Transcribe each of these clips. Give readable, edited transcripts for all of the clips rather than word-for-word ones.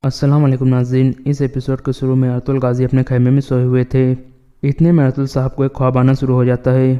السلام علیکم ناظرین، اس ایپیسوڈ کے شروع میں ارطغرل غازی اپنے خیمے میں سوئے ہوئے تھے۔ اتنے میں ارطغرل صاحب کو ایک خواب آنا شروع ہو جاتا ہے۔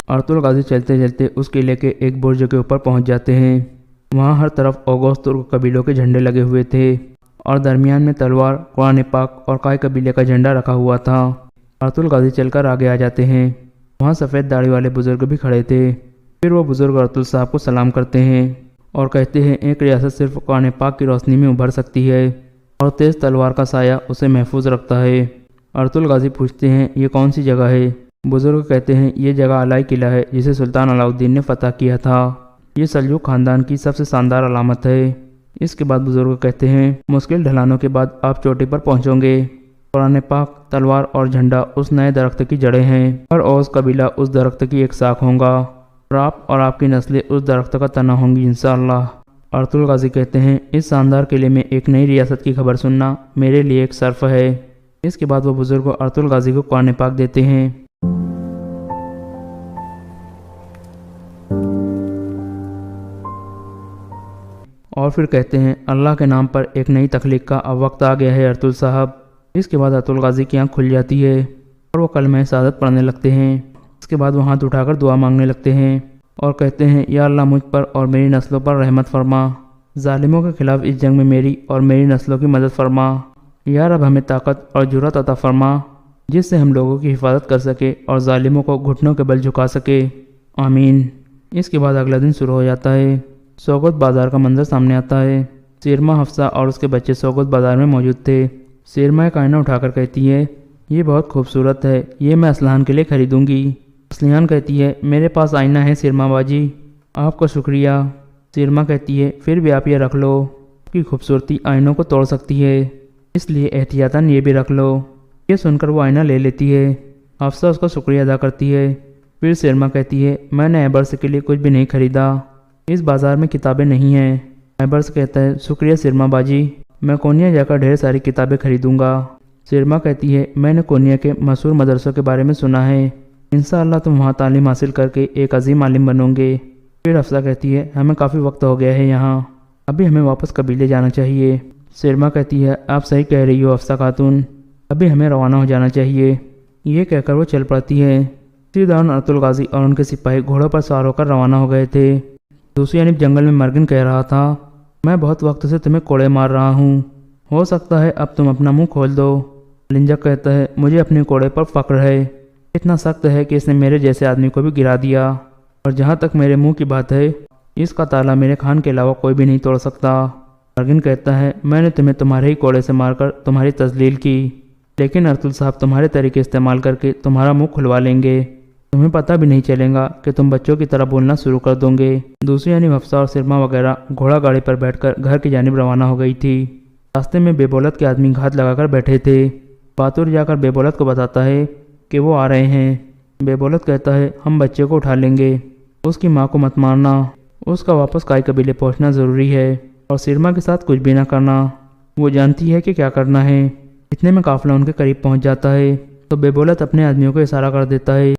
ارطغرل غازی چلتے چلتے اس قلعے کے ایک برج کے اوپر پہنچ جاتے ہیں۔ وہاں ہر طرف اوغوز ترک قبیلوں کے جھنڈے لگے ہوئے تھے اور درمیان میں تلوار، قرآن پاک اور قائے قبیلے کا جھنڈا رکھا ہوا تھا۔ ارطغرل غازی چل کر آگے آ جاتے ہیں۔ وہاں سفید داڑھی والے بزرگ بھی کھڑے تھے۔ پھر وہ بزرگ ارطغرل صاحب کو سلام کرتے ہیں اور کہتے ہیں ایک ریاست صرف قرآن پاک کی روشنی میں ابھر سکتی ہے اور تیز تلوار کا سایہ اسے محفوظ رکھتا ہے۔ ارطغرل غازی پوچھتے ہیں یہ کون سی جگہ ہے؟ بزرگ کہتے ہیں یہ جگہ علائی قلعہ ہے جسے سلطان علاء الدین نے فتح کیا تھا۔ یہ سلجوق خاندان کی سب سے شاندار علامت ہے۔ اس کے بعد بزرگ کہتے ہیں مشکل ڈھلانوں کے بعد آپ چوٹی پر پہنچو گے۔ قرآن پاک، تلوار اور جھنڈا اس نئے درخت کی جڑیں ہیں۔ ہر اوغوز قبیلہ اس درخت کی ایک شاخ ہوگا اور آپ کی نسلیں اس درخت کا تنا ہوں گی انشاءاللہ۔ ارطغرل غازی کہتے ہیں اس شاندار قلعے میں ایک نئی ریاست کی خبر سننا میرے لیے ایک شرف ہے۔ اس کے بعد وہ بزرگ ارطغرل غازی کو قرآن پاک دیتے ہیں۔ اور پھر کہتے ہیں اللہ کے نام پر ایک نئی تخلیق کا اب وقت آ گیا ہے ارطغرل صاحب۔ اس کے بعد ارطغرل غازی کی آنکھ کھل جاتی ہے اور وہ کلمہ شہادت پڑھنے لگتے ہیں۔ اس کے بعد وہ ہاتھ اٹھا کر دعا مانگنے لگتے ہیں اور کہتے ہیں یا اللہ مجھ پر اور میری نسلوں پر رحمت فرما، ظالموں کے خلاف اس جنگ میں میری اور میری نسلوں کی مدد فرما۔ یا رب ہمیں طاقت اور جرأت عطا فرما جس سے ہم لوگوں کی حفاظت کر سکے اور ظالموں کو گھٹنوں کے بل جھکا سکے، آمین۔ اس کے بعد اگلا دن شروع ہو جاتا ہے۔ سوگت بازار کا منظر سامنے آتا ہے۔ سیرما، حفصہ اور اس کے بچے سوگت بازار میں موجود تھے۔ سیرما ایک آئینہ اٹھا کر کہتی ہے، یہ بہت خوبصورت ہے، یہ میں اسلحان کے لیے خریدوں گی۔ اسلحان کہتی ہے، میرے پاس آئینہ ہے سیرما باجی، آپ کا شکریہ۔ سیرما کہتی ہے، پھر بھی آپ یہ رکھ لو، آپ کی خوبصورتی آئینوں کو توڑ سکتی ہے، اس لیے احتیاطاً یہ بھی رکھ لو۔ یہ سن کر وہ آئینہ لے لیتی ہے۔ حفصہ اس کا شکریہ ادا کرتی ہے۔ پھر سیرما کہتی ہے، میں نے ایبرس کے لیے کچھ بھی نہیں خریدا، اس بازار میں کتابیں نہیں ہیں۔ ایبرس کہتا ہے، شکریہ سیرما باجی، میں کونیا جا کر ڈھیر ساری کتابیں خریدوں گا۔ سیرما کہتی ہے، میں نے کونیا کے مشہور مدرسوں کے بارے میں سنا ہے، انشاءاللہ تم وہاں تعلیم حاصل کر کے ایک عظیم عالم بنو گے۔ پھر حفصہ کہتی ہے، ہمیں کافی وقت ہو گیا ہے یہاں، ابھی ہمیں واپس قبیلے جانا چاہیے۔ سیرما کہتی ہے، آپ صحیح کہہ رہی ہو حفصہ خاتون، ابھی ہمیں روانہ ہو جانا چاہیے۔ یہ کہہ کر وہ چل پڑتی ہے۔ اسی دوران ارطغرل غازی اور ان کے سپاہی گھوڑوں پر سوار ہو کر روانہ ہو گئے تھے۔ دوسری جانب جنگل میں مرگن کہہ رہا تھا، میں بہت وقت سے تمہیں کوڑے مار رہا ہوں، ہو سکتا ہے اب تم اپنا منہ کھول دو۔ لنجک کہتا ہے، مجھے اپنے کوڑے پر فخر ہے، اتنا سخت ہے کہ اس نے میرے جیسے آدمی کو بھی گرا دیا، اور جہاں تک میرے منہ کی بات ہے اس کا تالا میرے خان کے علاوہ کوئی بھی نہیں توڑ سکتا۔ مرگن کہتا ہے، میں نے تمہیں تمہارے ہی کوڑے سے مار کر تمہاری تذلیل کی، لیکن ارطغرل صاحب تمہارے طریقے استعمال کر کے تمہارا منہ کھلوا لیں گے، تمہیں پتہ بھی نہیں چلے گا کہ تم بچوں کی طرح بولنا شروع کر دو گے۔ دوسری یعنی حفصہ اور سیرما وغیرہ گھوڑا گاڑی پر بیٹھ کر گھر کی جانب روانہ ہو گئی تھی۔ راستے میں بے بولت کے آدمی گھات لگا کر بیٹھے تھے۔ باتور جا کر بے بولت کو بتاتا ہے کہ وہ آ رہے ہیں۔ بے بولت کہتا ہے، ہم بچے کو اٹھا لیں گے، اس کی ماں کو مت مارنا، اس کا واپس کائی قبیلے پہنچنا ضروری ہے، اور سیرما کے ساتھ کچھ بھی نہ کرنا، وہ جانتی ہے کہ کیا کرنا ہے۔ اتنے میں قافلہ ان کے قریب پہنچ جاتا ہے تو بے بولت اپنے آدمیوں کو اشارہ کر دیتا ہے۔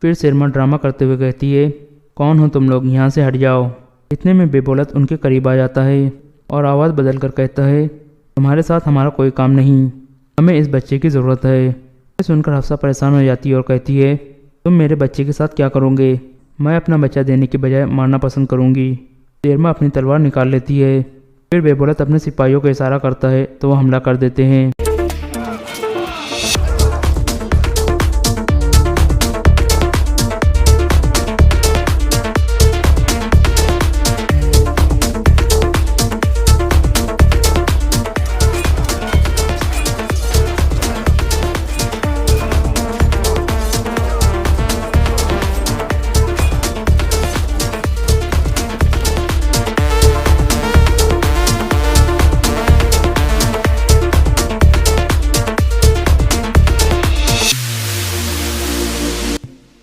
پھر سیرما ڈرامہ کرتے ہوئے کہتی ہے، کون ہو تم لوگ، یہاں سے ہٹ جاؤ۔ اتنے میں بے بولت ان کے قریب آ جاتا ہے اور آواز بدل کر کہتا ہے، تمہارے ساتھ ہمارا کوئی کام نہیں، ہمیں اس بچے کی ضرورت ہے۔ یہ سن کر حفصہ پریشان ہو جاتی ہے اور کہتی ہے، تم میرے بچے کے ساتھ کیا کرو گے؟ میں اپنا بچہ دینے کی بجائے مارنا پسند کروں گی۔ سیرما اپنی تلوار نکال لیتی ہے۔ پھر بے بولت اپنے سپاہیوں کو اشارہ کرتا ہے تو وہ حملہ کر دیتے ہیں۔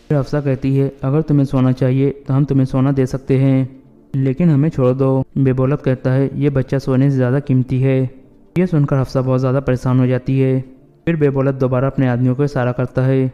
پھر حفصہ کہتی ہے، اگر تمہیں سونا چاہیے تو ہم تمہیں سونا دے سکتے ہیں، لیکن ہمیں چھوڑ دو۔ بے بولت کہتا ہے، یہ بچہ سونے سے زیادہ قیمتی ہے۔ یہ سن کر حفصہ بہت زیادہ پریشان ہو جاتی ہے۔ پھر بے بولت دوبارہ اپنے آدمیوں کو اشارہ کرتا ہے۔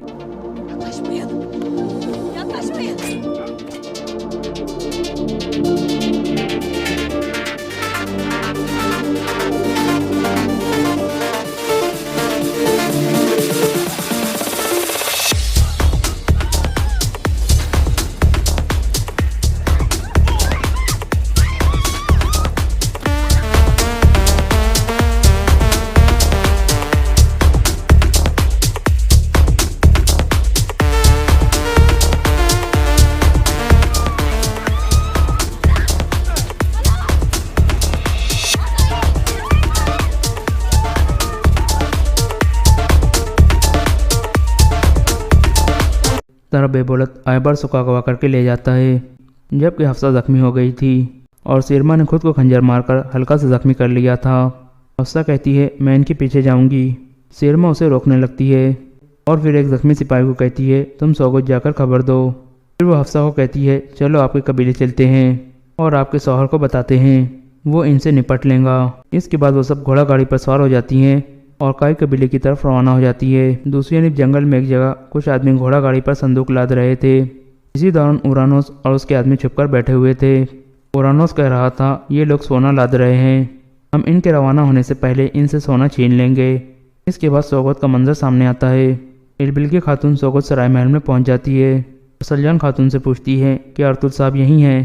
طرح بے بولت ایبرس کو اغوا کر کے لے جاتا ہے، جبکہ حفصہ زخمی ہو گئی تھی اور سیرما نے خود کو خنجر مار کر ہلکا سے زخمی کر لیا تھا۔ حفصہ کہتی ہے، میں ان کے پیچھے جاؤں گی۔ سیرما اسے روکنے لگتی ہے اور پھر ایک زخمی سپاہی کو کہتی ہے، تم سوگت جا کر خبر دو۔ پھر وہ حفصہ کو کہتی ہے، چلو آپ کے قبیلے چلتے ہیں اور آپ کے شوہر کو بتاتے ہیں، وہ ان سے نپٹ لیں گا۔ اس کے بعد وہ سب گھوڑا گاڑی پر سوار ہو جاتی ہیں اور کئی قبیلے کی طرف روانہ ہو جاتی ہے۔ دوسری جانب جنگل میں ایک جگہ کچھ آدمی گھوڑا گاڑی پر صندوق لاد رہے تھے۔ اسی دوران اورانوس اور اس کے آدمی چھپ کر بیٹھے ہوئے تھے۔ اورانوس کہہ رہا تھا، یہ لوگ سونا لاد رہے ہیں، ہم ان کے روانہ ہونے سے پہلے ان سے سونا چھین لیں گے۔ اس کے بعد سوگت کا منظر سامنے آتا ہے۔ البلکہ خاتون سوگت سرائے محل میں پہنچ جاتی ہے اور سلجان خاتون سے پوچھتی ہے کہ ارطغرل صاحب یہی ہیں؟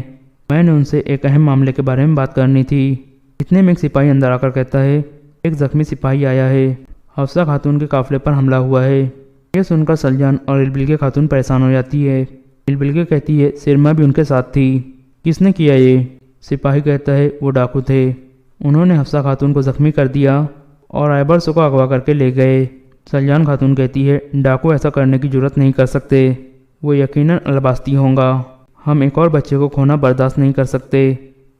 میں نے ان سے ایک اہم معاملے کے بارے میں بات کرنی تھی۔ اتنے میں ایک سپاہی اندر آ کر کہتا ہے، ایک زخمی سپاہی آیا ہے، حفصہ خاتون کے قافلے پر حملہ ہوا ہے۔ یہ سن کر سلجان اور البلکہ خاتون پریشان ہو جاتی ہے۔ البلکہ کہتی ہے، سرما بھی ان کے ساتھ تھی، کس نے کیا یہ؟ سپاہی کہتا ہے، وہ ڈاکو تھے، انہوں نے حفصہ خاتون کو زخمی کر دیا اور ایبرس کو اغوا کر کے لے گئے۔ سلجان خاتون کہتی ہے، ڈاکو ایسا کرنے کی جرات نہیں کر سکتے، وہ یقیناً الباستی ہوں گا، ہم ایک اور بچے کو کھونا برداشت نہیں کر سکتے،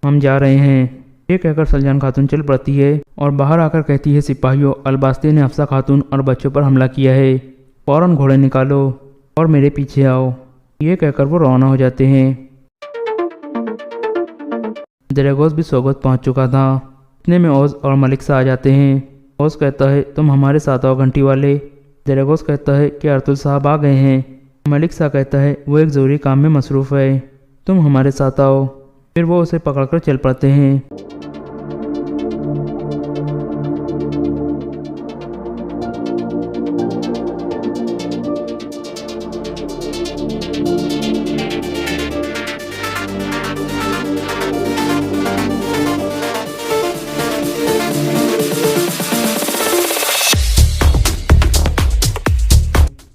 ہم جا رہے ہیں۔ یہ کہہ کر سلجان خاتون چل پڑتی ہے اور باہر آ کر کہتی ہے، سپاہیوں، الباستی نے حفصہ خاتون اور بچوں پر حملہ کیا ہے، فوراً گھوڑے نکالو اور میرے پیچھے آؤ۔ یہ کہہ کر وہ روانہ ہو جاتے ہیں۔ دریگوس بھی سوگت پہنچ چکا تھا۔ اتنے میں اوز اور ملکسا آ جاتے ہیں۔ اوز کہتا ہے، تم ہمارے ساتھ آؤ گھنٹی والے۔ دریگوس کہتا ہے کہ ارطغرل صاحب آ گئے ہیں۔ ملکسا کہتا ہے، وہ ایک ضروری کام میں مصروف ہے، تم ہمارے ساتھ آؤ۔ پھر وہ اسے پکڑ کر چل پڑتے ہیں۔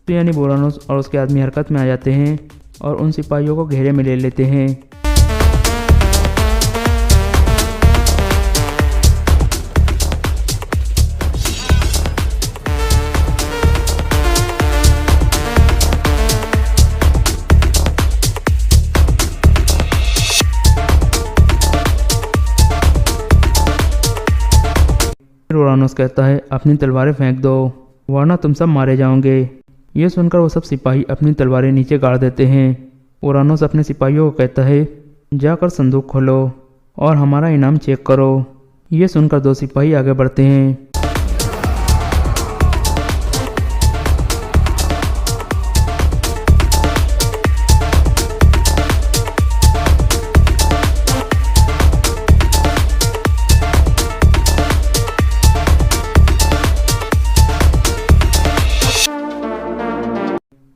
یعنی اورانوس اور اس کے آدمی حرکت میں آ جاتے ہیں اور ان سپاہیوں کو گھیرے میں لے لیتے ہیں۔ پھر اورانوس کہتا ہے، اپنی تلواریں پھینک دو ورنہ تم سب مارے جاؤ گے۔ یہ سن کر وہ سب سپاہی اپنی تلواریں نیچے گاڑ دیتے ہیں۔ اورانوس اپنے سپاہیوں کو کہتا ہے، جا کر صندوق کھولو اور ہمارا انعام چیک کرو۔ یہ سن کر دو سپاہی آگے بڑھتے ہیں۔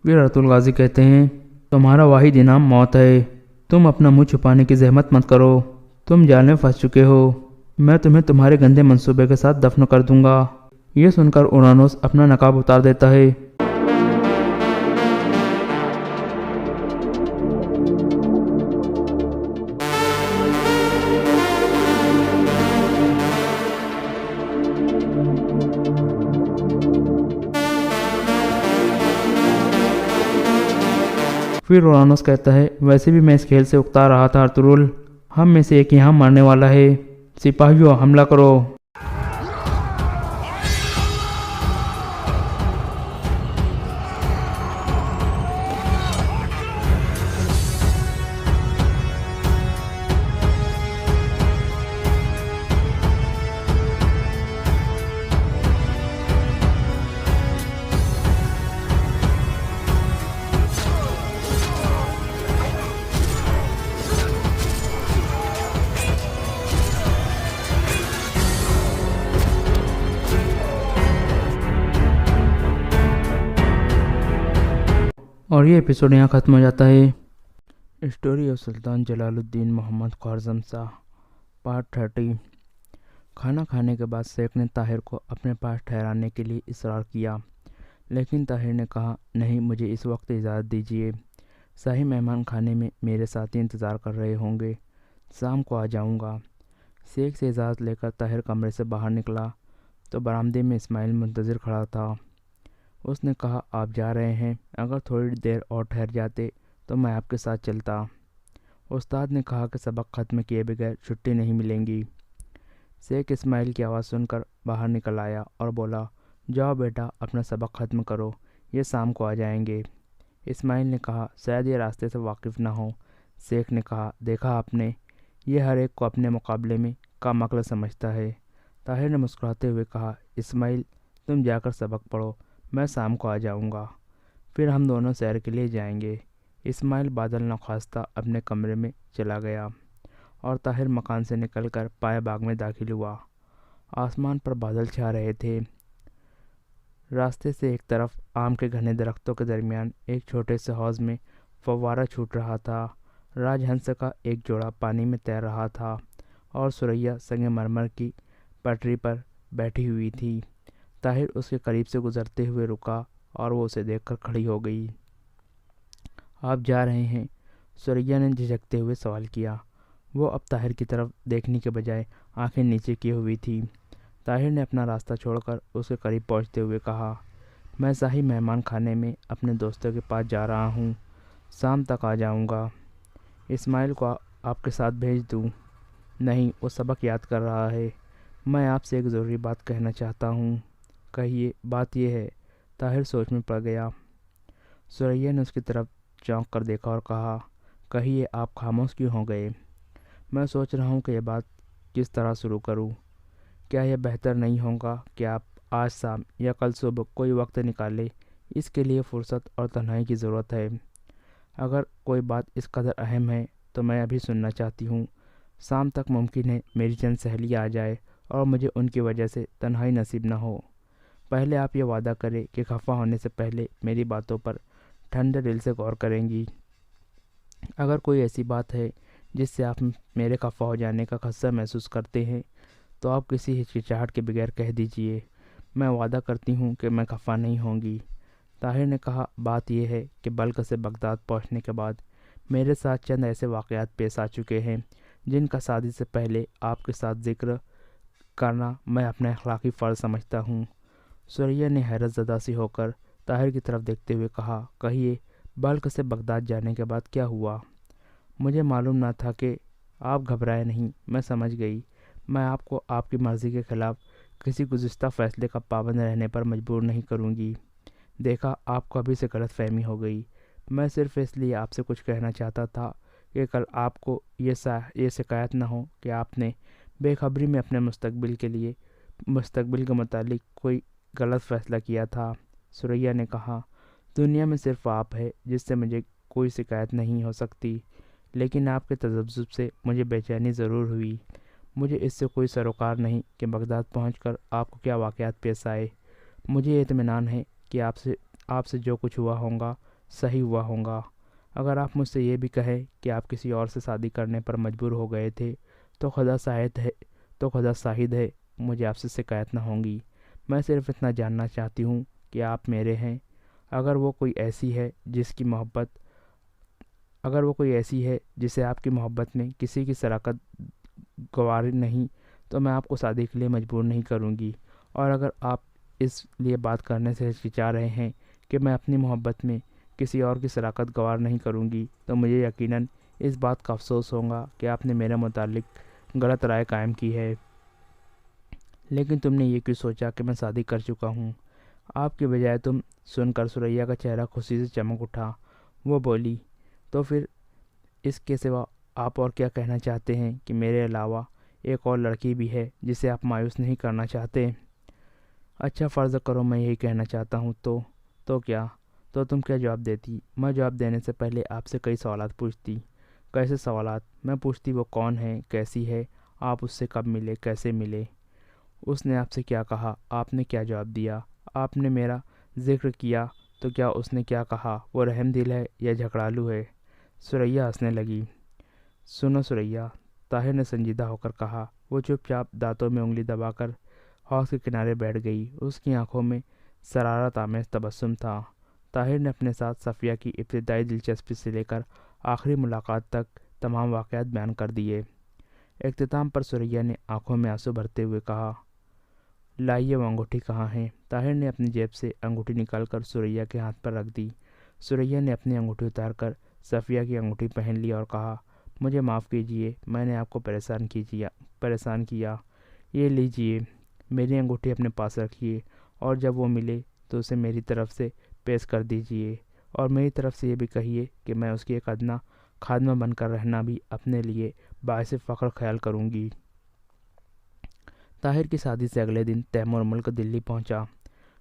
پھر ارطغرل غازی کہتے ہیں، تمہارا واحد انعام موت ہے، تم اپنا منہ چھپانے کی زحمت مت کرو، تم جال میں پھنس چکے ہو، میں تمہیں تمہارے گندے منصوبے کے ساتھ دفن کر دوں گا۔ یہ سن کر اورانوس اپنا نقاب اتار دیتا ہے۔ پھر اورانوس کہتا ہے، ویسے بھی میں اس کھیل سے اکتا رہا تھا ارطغرل، ہم میں سے ایک یہاں مرنے والا ہے، سپاہیوں حملہ کرو۔ اور یہ ایپیسوڈ یہاں ختم ہو جاتا ہے۔ Story of Sultan Jalal Uddin Muhammad Khwarazm Shah part 30۔ کھانا کھانے کے بعد شیخ نے طاہر کو اپنے پاس ٹھہرانے کے لیے اصرار کیا، لیکن طاہر نے کہا، نہیں، مجھے اس وقت اجازت دیجیے، شاہی مہمان خانے میں میرے ساتھی انتظار کر رہے ہوں گے، شام کو آ جاؤں گا۔ شیخ سے اجازت لے کر طاہر کمرے سے باہر نکلا تو برآمدے میں اسماعیل منتظر کھڑا تھا۔ اس نے کہا، آپ جا رہے ہیں، اگر تھوڑی دیر اور ٹھہر جاتے تو میں آپ کے ساتھ چلتا۔ استاد نے کہا کہ سبق ختم کیے بغیر چھٹی نہیں ملیں گی۔ شیخ اسماعیل کی آواز سن کر باہر نکل آیا اور بولا، جاؤ بیٹا، اپنا سبق ختم کرو، یہ شام کو آ جائیں گے۔ اسماعیل نے کہا، شاید یہ راستے سے واقف نہ ہو۔ شیخ نے کہا، دیکھا آپ نے، یہ ہر ایک کو اپنے مقابلے میں کم عقل سمجھتا ہے۔ طاہر نے مسکراتے ہوئے کہا، اسماعیل، تم جا کر سبق پڑھو، میں شام کو آ جاؤں گا، پھر ہم دونوں سیر کے لیے جائیں گے۔ اسماعیل بادل نخواستہ اپنے کمرے میں چلا گیا اور طاہر مکان سے نکل کر پائے باغ میں داخل ہوا۔ آسمان پر بادل چھا رہے تھے۔ راستے سے ایک طرف آم کے گھنے درختوں کے درمیان ایک چھوٹے سے حوض میں فوارہ چھوٹ رہا تھا۔ راج ہنس کا ایک جوڑا پانی میں تیر رہا تھا اور سریا سنگ مرمر کی پٹری پر بیٹھی ہوئی تھی۔ طاہر اس کے قریب سے گزرتے ہوئے رکا اور وہ اسے دیکھ کر کھڑی ہو گئی۔ آپ جا رہے ہیں؟ سریا نے جھجکتے ہوئے سوال کیا۔ وہ اب طاہر کی طرف دیکھنے کے بجائے آنکھیں نیچے کی ہوئی تھی۔ طاہر نے اپنا راستہ چھوڑ کر اس کے قریب پہنچتے ہوئے کہا، میں شاہی مہمان خانے میں اپنے دوستوں کے پاس جا رہا ہوں، شام تک آ جاؤں گا۔ اسماعیل کو آپ کے ساتھ بھیج دوں؟ نہیں، وہ سبق یاد کر رہا ہے۔ میں آپ سے ایک ضروری بات کہنا چاہتا ہوں۔ کہیے، بات یہ ہے۔ طاہر سوچ میں پڑ گیا۔ سریا نے اس کی طرف چونک کر دیکھا اور کہا، کہیے، آپ خاموش کیوں ہو گئے؟ میں سوچ رہا ہوں کہ یہ بات کس طرح شروع کروں۔ کیا یہ بہتر نہیں ہوگا کہ آپ آج شام یا کل صبح کوئی وقت نکالیں؟ اس کے لیے فرصت اور تنہائی کی ضرورت ہے۔ اگر کوئی بات اس قدر اہم ہے تو میں ابھی سننا چاہتی ہوں۔ شام تک ممکن ہے میری چند سہیلیاں آ جائے اور مجھے ان کی وجہ سے تنہائی نصیب نہ ہو۔ پہلے آپ یہ وعدہ کریں کہ خفا ہونے سے پہلے میری باتوں پر ٹھنڈے دل سے غور کریں گی۔ اگر کوئی ایسی بات ہے جس سے آپ میرے خفا ہو جانے کا خدشہ محسوس کرتے ہیں تو آپ کسی ہچکچاہٹ کے بغیر کہہ دیجئے۔ میں وعدہ کرتی ہوں کہ میں خفا نہیں ہوں گی۔ طاہر نے کہا، بات یہ ہے کہ بلخ سے بغداد پہنچنے کے بعد میرے ساتھ چند ایسے واقعات پیش آ چکے ہیں جن کا شادی سے پہلے آپ کے ساتھ ذکر کرنا میں اپنا اخلاقی فرض سمجھتا ہوں۔ سریا نے حیرت زدہ سی ہو کر طاہر کی طرف دیکھتے ہوئے کہا، کہیے، بلخ سے بغداد جانے کے بعد کیا ہوا؟ مجھے معلوم نہ تھا کہ آپ گھبرائے نہیں، میں سمجھ گئی۔ میں آپ کو آپ کی مرضی کے خلاف کسی گزشتہ فیصلے کا پابند رہنے پر مجبور نہیں کروں گی۔ دیکھا، آپ کو ابھی سے غلط فہمی ہو گئی۔ میں صرف اس لیے آپ سے کچھ کہنا چاہتا تھا کہ کل آپ کو یہ شکایت نہ ہو کہ آپ نے بے خبری میں اپنے مستقبل کے متعلق کوئی غلط فیصلہ کیا تھا۔ سریا نے کہا، دنیا میں صرف آپ ہے جس سے مجھے کوئی شکایت نہیں ہو سکتی، لیکن آپ کے تذبذب سے مجھے بے چینی ضرور ہوئی۔ مجھے اس سے کوئی سروکار نہیں کہ بغداد پہنچ کر آپ کو کیا واقعات پیش آئے۔ مجھے اطمینان ہے کہ آپ سے جو کچھ ہوا ہوگا صحیح ہوا ہوگا۔ اگر آپ مجھ سے یہ بھی کہیں کہ آپ کسی اور سے شادی کرنے پر مجبور ہو گئے تھے تو خدا شاہد ہے مجھے آپ سے شکایت نہ ہوگی۔ میں صرف اتنا جاننا چاہتی ہوں کہ آپ میرے ہیں۔ اگر وہ کوئی ایسی ہے جسے آپ کی محبت میں کسی کی شراکت گوار نہیں تو میں آپ کو شادی کے لیے مجبور نہیں کروں گی، اور اگر آپ اس لیے بات کرنے سے ہچکچا رہے ہیں کہ میں اپنی محبت میں کسی اور کی شراکت گوار نہیں کروں گی تو مجھے یقیناً اس بات کا افسوس ہوگا کہ آپ نے میرے متعلق غلط رائے قائم کی ہے۔ لیکن تم نے یہ کیوں سوچا کہ میں شادی کر چکا ہوں؟ آپ کے بجائے تم سن کر سریا کا چہرہ خوشی سے چمک اٹھا۔ وہ بولی، تو پھر اس کے سوا آپ اور کیا کہنا چاہتے ہیں کہ میرے علاوہ ایک اور لڑکی بھی ہے جسے آپ مایوس نہیں کرنا چاہتے؟ اچھا، فرض کرو میں یہی کہنا چاہتا ہوں تو کیا؟ تو تم کیا جواب دیتی؟ میں جواب دینے سے پہلے آپ سے کئی سوالات پوچھتی۔ کیسے سوالات؟ میں پوچھتی وہ کون ہے، کیسی ہے، آپ اس سے کب ملے، کیسے ملے، اس نے آپ سے کیا کہا، آپ نے کیا جواب دیا؟ آپ نے میرا ذکر کیا تو کیا اس نے کیا کہا، وہ رحم دل ہے یا جھگڑالو ہے؟ سریا ہنسنے لگی۔ سنو سریا، طاہر نے سنجیدہ ہو کر کہا۔ وہ چپ چاپ دانتوں میں انگلی دبا کر حوض کے کنارے بیٹھ گئی۔ اس کی آنکھوں میں شرارت آمیز تبسم تھا۔ طاہر نے اپنے ساتھ صفیہ کی ابتدائی دلچسپی سے لے کر آخری ملاقات تک تمام واقعات بیان کر دیے۔ اختتام پر سریا نے آنکھوں میں آنسو بھرتے ہوئے کہا، لائیے وہ انگوٹھی کہاں ہے؟ طاہر نے اپنی جیب سے انگوٹھی نکال کر سریا کے ہاتھ پر رکھ دی۔ سریا نے اپنی انگوٹھی اتار کر صفیہ کی انگوٹھی پہن لی اور کہا، مجھے معاف کیجیے، میں نے آپ کو پریشان کیا۔ یہ لیجیے، میری انگوٹھی اپنے پاس رکھیے اور جب وہ ملے تو اسے میری طرف سے پیش کر دیجیے، اور میری طرف سے یہ بھی کہیے کہ میں اس کی ایک ادنا خادمہ بن کر رہنا بھی اپنے لیے باعث فخر خیال کروں گی۔ طاہر کی شادی سے اگلے دن تیمور ملک دلی پہنچا۔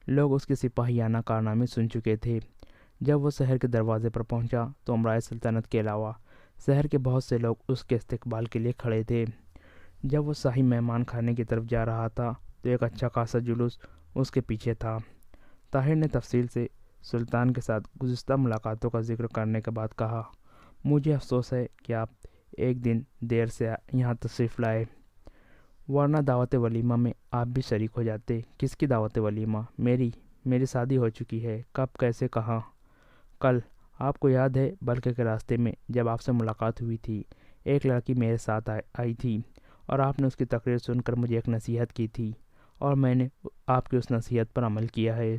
لوگ اس کے سپاہیانہ کارنامے سن چکے تھے۔ جب وہ شہر کے دروازے پر پہنچا تو امرائے سلطنت کے علاوہ شہر کے بہت سے لوگ اس کے استقبال کے لیے کھڑے تھے۔ جب وہ شاہی مہمان خانے کی طرف جا رہا تھا تو ایک اچھا خاصا جلوس اس کے پیچھے تھا۔ طاہر نے تفصیل سے سلطان کے ساتھ گزشتہ ملاقاتوں کا ذکر کرنے کے بعد کہا، مجھے افسوس ہے کہ آپ ایک دن دیر سے یہاں تشریف لائے، ورنہ دعوت ولیمہ میں آپ بھی شریک ہو جاتے۔ کس کی دعوت ولیمہ؟ میری شادی ہو چکی ہے۔ کب، کیسے، کہاں؟ کل۔ آپ کو یاد ہے بلکہ کے راستے میں جب آپ سے ملاقات ہوئی تھی، ایک لڑکی میرے ساتھ آئی تھی اور آپ نے اس کی تقریر سن کر مجھے ایک نصیحت کی تھی اور میں نے آپ کی اس نصیحت پر عمل کیا ہے،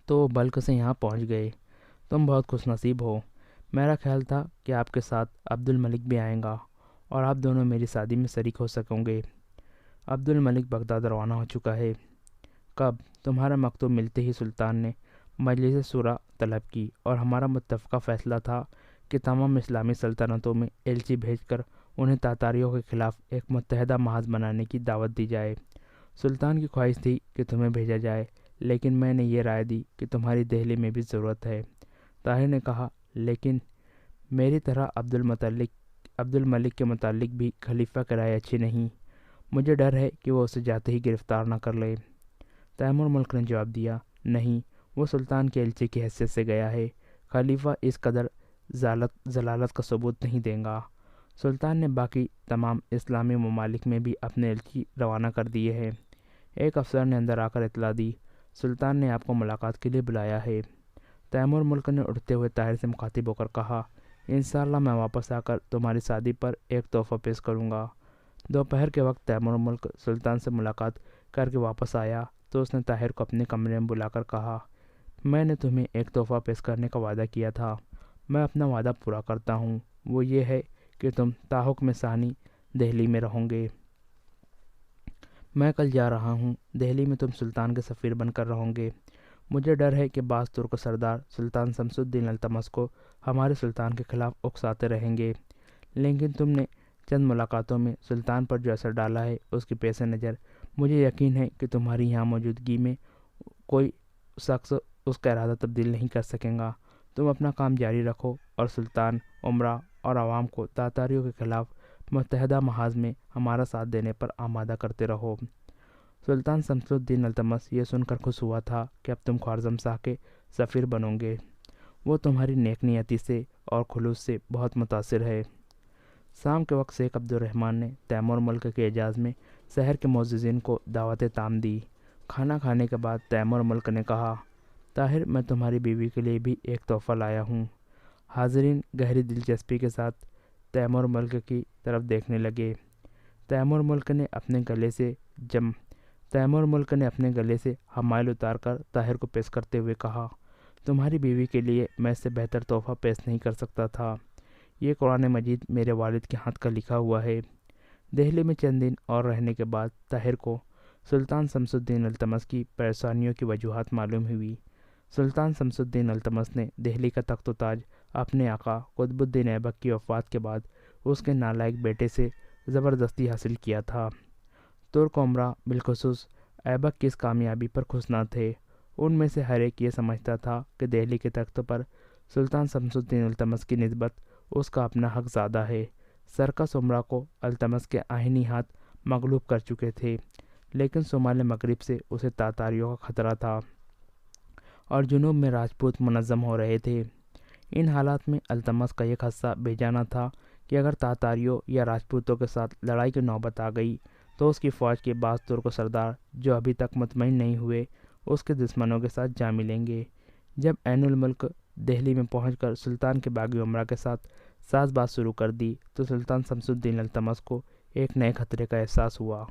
تو بلکہ سے یہاں پہنچ گئے۔ تم بہت خوش نصیب ہو۔ میرا خیال تھا کہ آپ کے ساتھ عبد الملک بھی آئیں گا اور آپ دونوں میری شادی میں شریک ہو سکیں گے۔ عبد الملک بغداد روانہ ہو چکا ہے۔ کب؟ تمہارا مکتوب ملتے ہی سلطان نے مجلس شورا طلب کی اور ہمارا متفقہ فیصلہ تھا کہ تمام اسلامی سلطنتوں میں ایلچی بھیج کر انہیں تاتاریوں کے خلاف ایک متحدہ محاذ بنانے کی دعوت دی جائے۔ سلطان کی خواہش تھی کہ تمہیں بھیجا جائے، لیکن میں نے یہ رائے دی کہ تمہاری دہلی میں بھی ضرورت ہے۔ طاہر نے کہا، لیکن میری طرح عبد الملک کے متعلق بھی خلیفہ کی رائے اچھی نہیں۔ مجھے ڈر ہے کہ وہ اسے جاتے ہی گرفتار نہ کر لے۔ تیمور ملک نے جواب دیا، نہیں، وہ سلطان کے ایلچی کی حیثیت سے گیا ہے۔ خلیفہ اس قدر ضلالت کا ثبوت نہیں دیں گا۔ سلطان نے باقی تمام اسلامی ممالک میں بھی اپنے ایلچی روانہ کر دیے ہیں۔ ایک افسر نے اندر آ کر اطلاع دی، سلطان نے آپ کو ملاقات کے لیے بلایا ہے۔ تیمور ملک نے اٹھتے ہوئے طاہر سے مخاطب ہو کر کہا، انشاءاللہ میں واپس آ کر تمہاری شادی پر ایک تحفہ پیش کروں گا۔ دوپہر کے وقت تیمور ملک سلطان سے ملاقات کر کے واپس آیا تو اس نے طاہر کو اپنے کمرے میں بلا کر کہا، میں نے تمہیں ایک تحفہ پیش کرنے کا وعدہ کیا تھا، میں اپنا وعدہ پورا کرتا ہوں، وہ یہ ہے کہ تم تاحکم ثانی دہلی میں رہو گے۔ میں کل جا رہا ہوں، دہلی میں تم سلطان کے سفیر بن کر رہو گے۔ مجھے ڈر ہے کہ بعض ترک سردار سلطان شمس الدین التمش کو ہمارے سلطان کے خلاف اکساتے رہیں گے، لیکن تم نے چند ملاقاتوں میں سلطان پر جو اثر ڈالا ہے اس کی پیش نظر مجھے یقین ہے کہ تمہاری یہاں موجودگی میں کوئی شخص اس کا ارادہ تبدیل نہیں کر سکے گا۔ تم اپنا کام جاری رکھو اور سلطان، عمرا اور عوام کو تاتاریوں کے خلاف متحدہ محاذ میں ہمارا ساتھ دینے پر آمادہ کرتے رہو۔ سلطان شمس الدین التمش یہ سن کر خوش ہوا تھا کہ اب تم خوارزم شاہ کے سفیر بنو گے۔ وہ تمہاری نیک نیتی سے اور خلوص سے بہت متاثر ہے۔ شام کے وقت شیخ عبد الرحمن نے تیمور ملک کے اعزاز میں شہر کے معززین کو دعوت تام دی۔ کھانا کھانے کے بعد تیمور ملک نے کہا، طاہر، میں تمہاری بیوی کے لیے بھی ایک تحفہ لایا ہوں۔ حاضرین گہری دلچسپی کے ساتھ تیمور ملک کی طرف دیکھنے لگے۔ تیمور ملک نے اپنے گلے سے حمائل اتار کر طاہر کو پیش کرتے ہوئے کہا، تمہاری بیوی کے لیے میں اس سے بہتر تحفہ پیش نہیں کر سکتا تھا۔ یہ قرآن مجید میرے والد کے ہاتھ کا لکھا ہوا ہے۔ دہلی میں چند دن اور رہنے کے بعد طاہر کو سلطان شمس الدین التمش کی پریشانیوں کی وجوہات معلوم ہوئی۔ سلطان شمس الدین التمش نے دہلی کا تخت و تاج اپنے آقا قطب الدین ایبک کی وفات کے بعد اس کے نالائق بیٹے سے زبردستی حاصل کیا تھا۔ ترک عمرا بالخصوص ایبک کی اس کامیابی پر خوش نہ تھے۔ ان میں سے ہر ایک یہ سمجھتا تھا کہ دہلی کے تخت پر سلطان شمس الدین التمش کی نسبت اس کا اپنا حق زیادہ ہے۔ سرکس عمرا کو التمش کے آہنی ہاتھ مغلوب کر چکے تھے، لیکن شمال مغرب سے اسے تاتاریوں کا خطرہ تھا اور جنوب میں راجپوت منظم ہو رہے تھے۔ ان حالات میں التمش کا یہ خدشہ بے جانا تھا کہ اگر تاتاریوں یا راجپوتوں کے ساتھ لڑائی کی نوبت آ گئی تو اس کی فوج کے بعض ترک سردار جو ابھی تک مطمئن نہیں ہوئے اس کے دشمنوں کے ساتھ جا ملیں گے۔ جب عین الملک دہلی میں پہنچ کر سلطان کے باغی عمرا کے ساتھ ساز باز شروع کر دی تو سلطان شمس الدین التمش کو ایک نئے خطرے کا احساس ہوا۔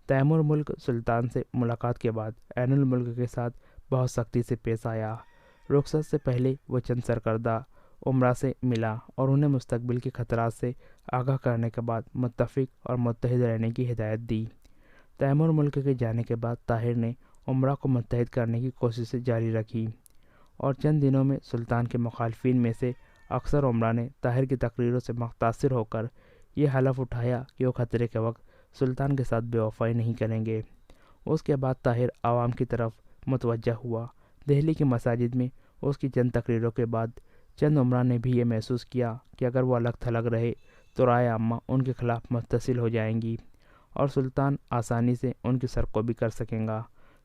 تیمور ملک سلطان سے ملاقات کے بعد عین الملک کے ساتھ بہت سختی سے پیش آیا۔ رخصت سے پہلے وہ چند سرکردہ عمرا سے ملا اور انہیں مستقبل کے خطرات سے آگاہ کرنے کے بعد متفق اور متحد رہنے کی ہدایت دی۔ تیمور ملک کے جانے کے بعد طاہر نے عمرا کو متحد کرنے کی کوششیں جاری رکھی اور چند دنوں میں سلطان کے مخالفین میں سے اکثر عمرا نے طاہر کی تقریروں سے متاثر ہو کر یہ حلف اٹھایا کہ وہ خطرے کے وقت سلطان کے ساتھ بے وفائی نہیں کریں گے۔ اس کے بعد طاہر عوام کی طرف متوجہ ہوا۔ دہلی کی مساجد میں اس کی چند تقریروں کے بعد چند عمرا نے بھی یہ محسوس کیا کہ اگر وہ الگ تھلگ رہے تو رائے عامہ ان کے خلاف متصل ہو جائیں گی اور سلطان آسانی سے ان کی سرکوبی کر سکیں گا۔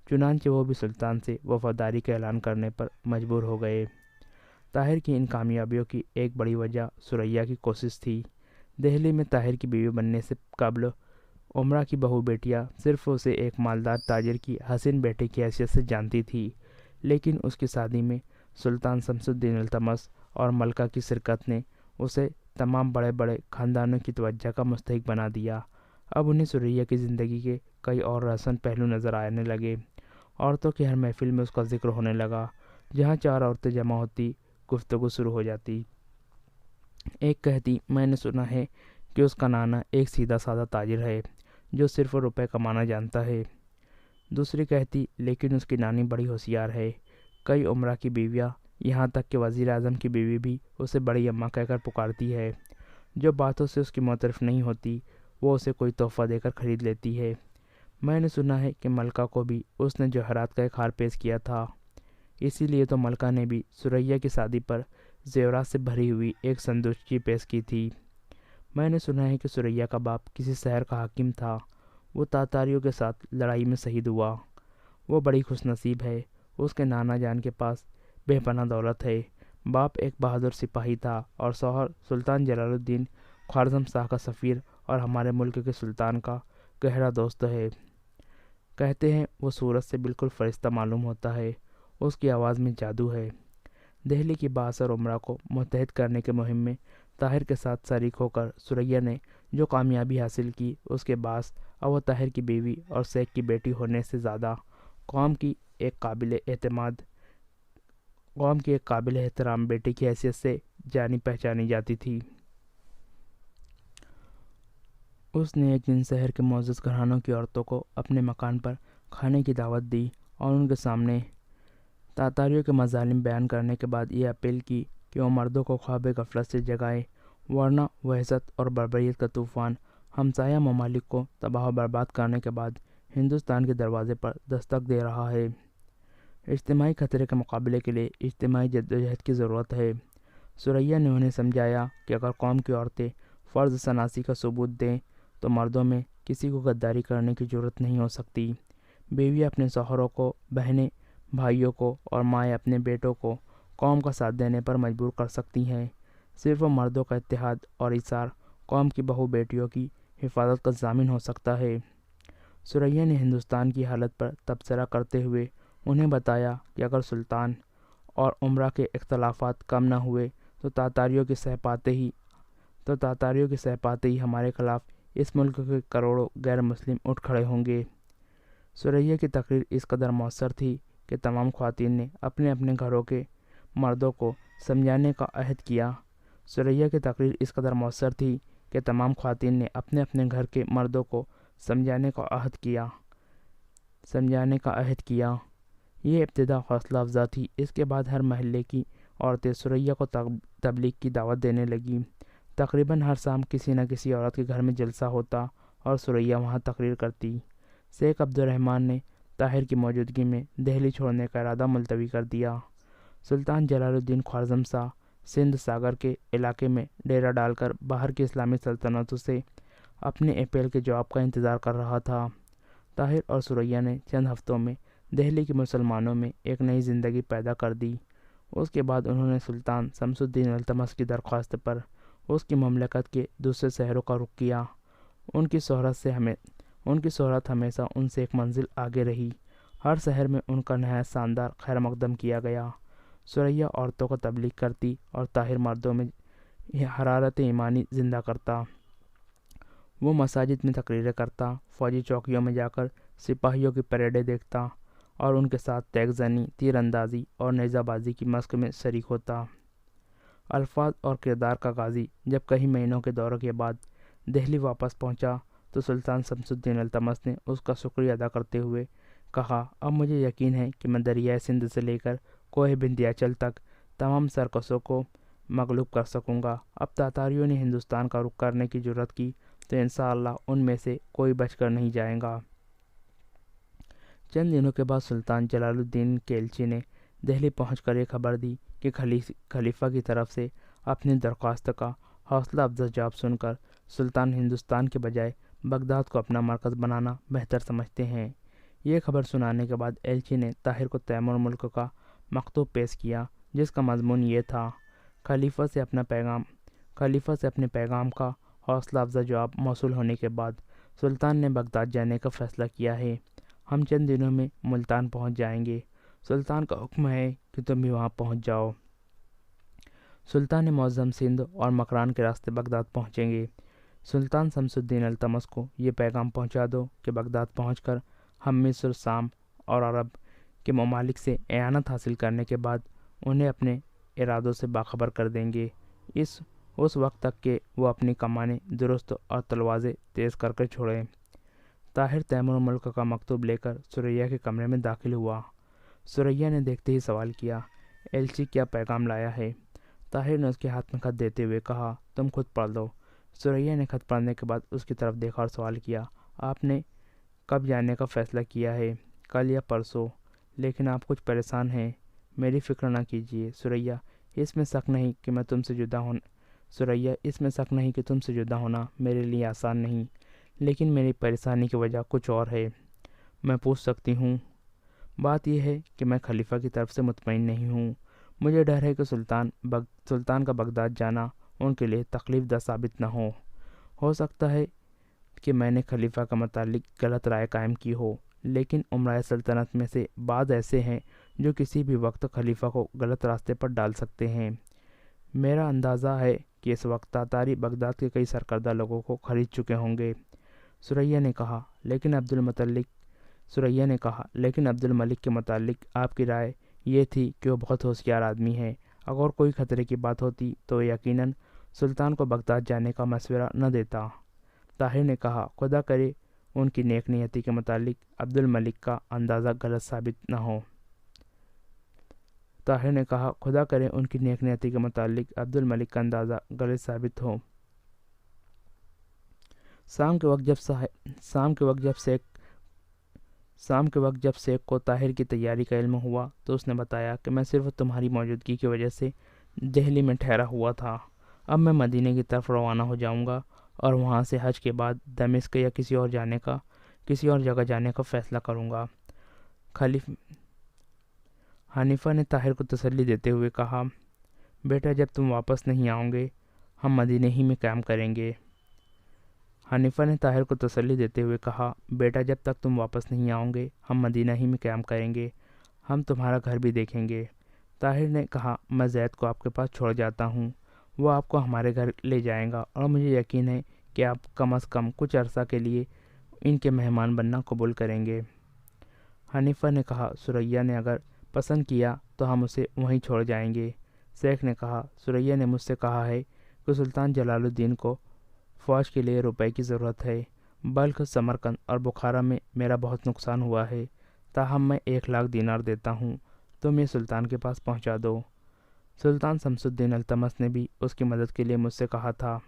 چنانچہ وہ بھی سلطان سے وفاداری کا اعلان کرنے پر مجبور ہو گئے۔ طاہر کی ان کامیابیوں کی ایک بڑی وجہ ثریا کی کوشش تھی۔ دہلی میں طاہر کی بیوی بننے سے قبل عمرہ کی بہو بیٹیاں صرف اسے ایک مالدار تاجر کی حسین بیٹے کی حیثیت سے جانتی تھی، لیکن اس کی شادی میں سلطان شمس الدین التمش اور ملکہ کی شرکت نے اسے تمام بڑے بڑے خاندانوں کی توجہ کا مستحق بنا دیا۔ اب انہیں ثریا کی زندگی کے کئی اور روشن پہلو نظر آنے لگے۔ عورتوں کی ہر محفل میں اس کا ذکر ہونے لگا۔ جہاں 4 عورتیں جمع ہوتی، گفتگو شروع ہو جاتی۔ ایک کہتی، میں نے سنا ہے کہ اس کا نانا ایک سیدھا سادہ تاجر ہے جو صرف روپے کمانا جانتا ہے۔ دوسری کہتی، لیکن اس کی نانی بڑی ہوشیار ہے۔ کئی عمرا کی بیویاں، یہاں تک کہ وزیر اعظم کی بیوی بھی اسے بڑی اماں کہہ کر پکارتی ہے۔ جو باتوں سے اس کی معترف نہیں ہوتی وہ اسے کوئی تحفہ دے کر خرید لیتی ہے۔ میں نے سنا ہے کہ ملکہ کو بھی اس نے جوہرات کا ایک ہار پیش کیا تھا، اسی لیے تو ملکہ نے بھی ثریا کی شادی پر زیورات سے بھری ہوئی ایک سندوشچی پیش کی تھی۔ میں نے سنا ہے کہ ثریا کا باپ کسی شہر کا حاکم تھا، وہ تاتاریوں کے ساتھ لڑائی میں شہید ہوا۔ وہ بڑی خوش نصیب ہے، اس کے نانا جان کے پاس بے پناہ دولت ہے۔ باپ ایک بہادر سپاہی تھا اور شوہر سلطان جلال الدین خوارزم شاہ کا سفیر اور ہمارے ملک کے سلطان کا گہرا دوست ہے۔ کہتے ہیں وہ صورت سے بالکل فرشتہ معلوم ہوتا ہے، اس کی آواز میں جادو ہے۔ دہلی کی بااثر عمرا کو متحد کرنے کے مہم میں طاہر کے ساتھ شریک ہو کر ثریا نے جو کامیابی حاصل کی، اس کے باعث اب وہ طاہر کی بیوی اور شیخ کی بیٹی ہونے سے زیادہ قوم کی ایک قابل احترام بیٹی کی حیثیت سے جانی پہچانی جاتی تھی۔ اس نے ایک دن شہر کے معزز گھرانوں کی عورتوں کو اپنے مکان پر کھانے کی دعوت دی اور ان کے سامنے تاتاریوں کے مظالم بیان کرنے کے بعد یہ اپیل کی کہ وہ مردوں کو خواب غفلت سے جگائے، ورنہ وحشت اور بربریت کا طوفان ہمسایہ ممالک کو تباہ و برباد کرنے کے بعد ہندوستان کے دروازے پر دستک دے رہا ہے۔ اجتماعی خطرے کے مقابلے کے لیے اجتماعی جدوجہد کی ضرورت ہے۔ ثریا نے انہیں سمجھایا کہ اگر قوم کی عورتیں فرض شناسی کا ثبوت دیں تو مردوں میں کسی کو غداری کرنے کی جرات نہیں ہو سکتی۔ بیویاں اپنے شوہروں کو، بہنیں بھائیوں کو اور مائیں اپنے بیٹوں کو قوم کا ساتھ دینے پر مجبور کر سکتی ہیں۔ صرف مردوں کا اتحاد اور ایثار قوم کی بہو بیٹیوں کی حفاظت کا ضامن ہو سکتا ہے۔ ثریا نے ہندوستان کی حالت پر تبصرہ کرتے ہوئے انہیں بتایا کہ اگر سلطان اور عمرا کے اختلافات کم نہ ہوئے تو تاتاریوں کے سہ پاتے ہی ہمارے خلاف اس ملک کے کروڑوں غیر مسلم اٹھ کھڑے ہوں گے۔ ثریا کی تقریر اس قدر مؤثر تھی کہ تمام خواتین نے اپنے اپنے گھروں کے مردوں کو سمجھانے کا عہد کیا۔ ثریا کی تقریر اس قدر مؤثر تھی کہ تمام خواتین نے اپنے اپنے گھر کے مردوں کو سمجھانے کا عہد کیا۔ یہ ابتدا حوصلہ افزا تھی۔ اس کے بعد ہر محلے کی عورتیں ثریا کو تبلیغ کی دعوت دینے لگیں۔ تقریباً ہر شام کسی نہ کسی عورت کے گھر میں جلسہ ہوتا اور ثریا وہاں تقریر کرتی۔ شیخ عبد الرحمن نے طاہر کی موجودگی میں دہلی چھوڑنے کا ارادہ ملتوی کر دیا۔ سلطان جلال الدین خوارزم شاہ سندھ ساگر کے علاقے میں ڈیرا ڈال کر باہر کی اسلامی سلطنتوں سے اپنے اپیل کے جواب کا انتظار کر رہا تھا۔ طاہر اور ثریا نے چند ہفتوں میں دہلی کے مسلمانوں میں ایک نئی زندگی پیدا کر دی۔ اس کے بعد انہوں نے سلطان شمس الدین التمش کی درخواست پر اس کی مملکت کے دوسرے شہروں کا رخ کیا۔ ان کی شہرت ہمیشہ ان سے ایک منزل آگے رہی۔ ہر شہر میں ان کا نہایت شاندار خیر مقدم کیا گیا۔ ثریا عورتوں کو تبلیغ کرتی اور طاہر مردوں میں حرارت ایمانی زندہ کرتا۔ وہ مساجد میں تقریریں کرتا، فوجی چوکیوں میں جا کر سپاہیوں کی پریڈیں دیکھتا اور ان کے ساتھ تیگ زنی، تیر اندازی اور نیزہ بازی کی مشق میں شریک ہوتا۔ الفاظ اور کردار کا غازی جب کئی مہینوں کے دورے کے بعد دہلی واپس پہنچا تو سلطان شمس الدین التمش نے اس کا شکریہ ادا کرتے ہوئے کہا، اب مجھے یقین ہے کہ میں دریائے سندھ سے لے کر کوہ وندھیاچل تک تمام سرکشوں کو مغلوب کر سکوں گا۔ اب تاتاریوں نے ہندوستان کا رخ کرنے کی جرات کی تو انشاءاللہ ان میں سے کوئی بچ کر نہیں جائے گا۔ چند دنوں کے بعد سلطان جلال الدین کیلچی نے دہلی پہنچ کر یہ خبر دی کہ خلیفہ کی طرف سے اپنی درخواست کا حوصلہ افزا جواب سن کر سلطان ہندوستان کے بجائے بغداد کو اپنا مرکز بنانا بہتر سمجھتے ہیں۔ یہ خبر سنانے کے بعد ایلچی نے طاہر کو تیمور ملک کا مکتوب پیش کیا، جس کا مضمون یہ تھا: خلیفہ سے اپنے پیغام کا حوصلہ افزا جواب موصول ہونے کے بعد سلطان نے بغداد جانے کا فیصلہ کیا ہے۔ ہم چند دنوں میں ملتان پہنچ جائیں گے۔ سلطان کا حکم ہے کہ تم بھی وہاں پہنچ جاؤ۔ سلطان معظم سندھ اور مکران کے راستے بغداد پہنچیں گے۔ سلطان شمس الدین التمش کو یہ پیغام پہنچا دو کہ بغداد پہنچ کر ہم مصر، شام اور عرب کے ممالک سے اعانت حاصل کرنے کے بعد انہیں اپنے ارادوں سے باخبر کر دیں گے، اس وقت تک کہ وہ اپنی کمانیں درست اور تلوازیں تیز کر کے چھوڑیں۔ طاہر تیمور ملک کا مکتوب لے کر ثریا کے کمرے میں داخل ہوا۔ ثریا نے دیکھتے ہی سوال کیا: ایلچی کیا پیغام لایا ہے؟ طاہر نے اس کے ہاتھ میں خط دیتے ہوئے کہا: تم خود پڑھ لو۔ ثریا نے خط پڑھنے کے بعد اس کی طرف دیکھا اور سوال کیا: آپ نے کب جانے کا فیصلہ کیا ہے؟ کل یا پرسوں؟ لیکن آپ کچھ پریشان ہیں۔ میری فکر نہ کیجیے ثریا، اس میں شک نہیں کہ تم سے جدا ہونا میرے لیے آسان نہیں، لیکن میری پریشانی کی وجہ کچھ اور ہے۔ میں پوچھ سکتی ہوں؟ بات یہ ہے کہ میں خلیفہ کی طرف سے مطمئن نہیں ہوں۔ مجھے ڈر ہے کہ سلطان کا بغداد جانا ان کے لیے تکلیف دہ ثابت نہ ہو سکتا ہے کہ میں نے خلیفہ کا متعلق غلط رائے قائم کی ہو، لیکن امرائے سلطنت میں سے بعض ایسے ہیں جو کسی بھی وقت خلیفہ کو غلط راستے پر ڈال سکتے ہیں۔ میرا اندازہ ہے کہ اس وقت تاتاری بغداد کے کئی سرکردہ لوگوں کو خرید چکے ہوں گے۔ ثریا نے کہا: لیکن عبد الملک کے متعلق آپ کی رائے یہ تھی کہ وہ بہت ہوشیار آدمی ہے۔ اگر کوئی خطرے کی بات ہوتی تو وہ یقیناً سلطان کو بغداد جانے کا مشورہ نہ دیتا۔ طاہر نے کہا: خدا کرے ان کی نیک نیتی کے متعلق عبد الملک کا اندازہ غلط ثابت نہ ہو۔ طاہر نے کہا: خدا کرے ان کی نیک نیتی کے متعلق عبد الملک کا اندازہ غلط ثابت ہو۔ شام کے وقت جب شیخ کو طاہر کی تیاری کا علم ہوا تو اس نے بتایا کہ میں صرف تمہاری موجودگی کی وجہ سے دہلی میں ٹھہرا ہوا تھا۔ اب میں مدینہ کی طرف روانہ ہو جاؤں گا اور وہاں سے حج کے بعد دمشق یا کسی اور جگہ جانے کا فیصلہ کروں گا۔ حنیفہ نے طاہر کو تسلی دیتے ہوئے کہا: بیٹا جب تم واپس نہیں آؤ گے ہم مدینہ ہی میں قیام کریں گے۔ ہم تمہارا گھر بھی دیکھیں گے۔ طاہر نے کہا: میں زید کو آپ کے پاس چھوڑ جاتا ہوں، وہ آپ کو ہمارے گھر لے جائیں گا اور مجھے یقین ہے کہ آپ کم از کم کچھ عرصہ کے لیے ان کے مہمان بننا قبول کریں گے۔ حنیفہ نے کہا: ثریا نے اگر پسند کیا تو ہم اسے وہیں چھوڑ جائیں گے۔ شیخ نے کہا: ثریا نے مجھ سے کہا ہے کہ سلطان جلال الدین کو فوج کے لیے روپے کی ضرورت ہے۔ بلخ، سمرقند اور بخارا میں میرا بہت نقصان ہوا ہے، تاہم میں 1,00,000 دینار دیتا ہوں، تم یہ سلطان کے پاس پہنچا دو۔ سلطان شمس الدین التمش نے بھی اس کی مدد کے لیے مجھ سے کہا تھا۔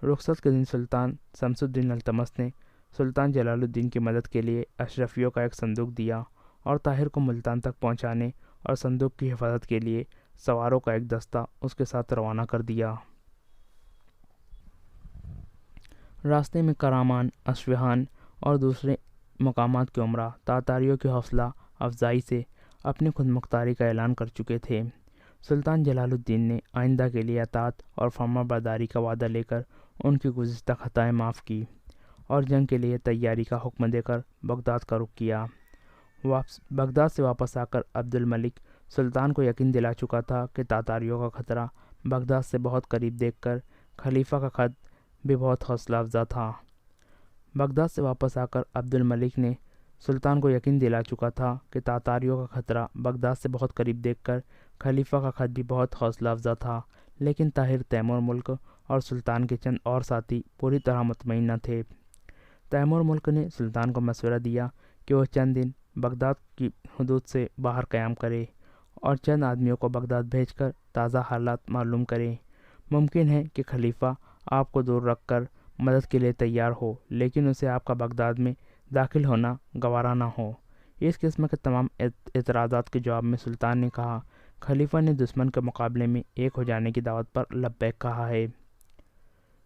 رخصت کے دن سلطان شمس الدین التمش نے سلطان جلال الدین کی مدد کے لیے اشرفیوں کا ایک صندوق دیا اور طاہر کو ملتان تک پہنچانے اور صندوق کی حفاظت کے لیے سواروں کا ایک دستہ اس کے ساتھ روانہ کر دیا۔ راستے میں کرامان، اصفہان اور دوسرے مقامات کے عمرا تاتاریوں کی حوصلہ افزائی سے اپنی خود مختاری کا اعلان کر چکے تھے۔ سلطان جلال الدین نے آئندہ کے لیے اطاعت اور فرمانبرداری کا وعدہ لے کر ان کی گزشتہ خطائیں معاف کی اور جنگ کے لیے تیاری کا حکم دے کر بغداد کا رخ کیا۔ بغداد سے واپس آ کر عبد الملک سلطان کو یقین دلا چکا تھا کہ تاتاریوں کا خطرہ بغداد سے بہت قریب دیکھ کر خلیفہ کا خط بھی بہت حوصلہ افزا تھا۔ بغداد سے واپس آ کر عبد الملک نے سلطان کو یقین دلا چکا تھا کہ تاتاریوں کا خطرہ بغداد سے بہت قریب دیکھ کر خلیفہ کا خط بھی بہت حوصلہ افزا تھا، لیکن طاہر تیمور ملک اور سلطان کے چند اور ساتھی پوری طرح مطمئن نہ تھے۔ تیمور ملک نے سلطان کو مشورہ دیا کہ وہ چند دن بغداد کی حدود سے باہر قیام کرے اور چند آدمیوں کو بغداد بھیج کر تازہ حالات معلوم کرے۔ ممکن ہے کہ خلیفہ آپ کو دور رکھ کر مدد کے لیے تیار ہو، لیکن اسے آپ کا بغداد میں داخل ہونا گوارا نہ ہو۔ اس قسم کے تمام اعتراضات کے جواب میں سلطان نے کہا، خلیفہ نے دشمن کے مقابلے میں ایک ہو جانے کی دعوت پر لبیک کہا ہے۔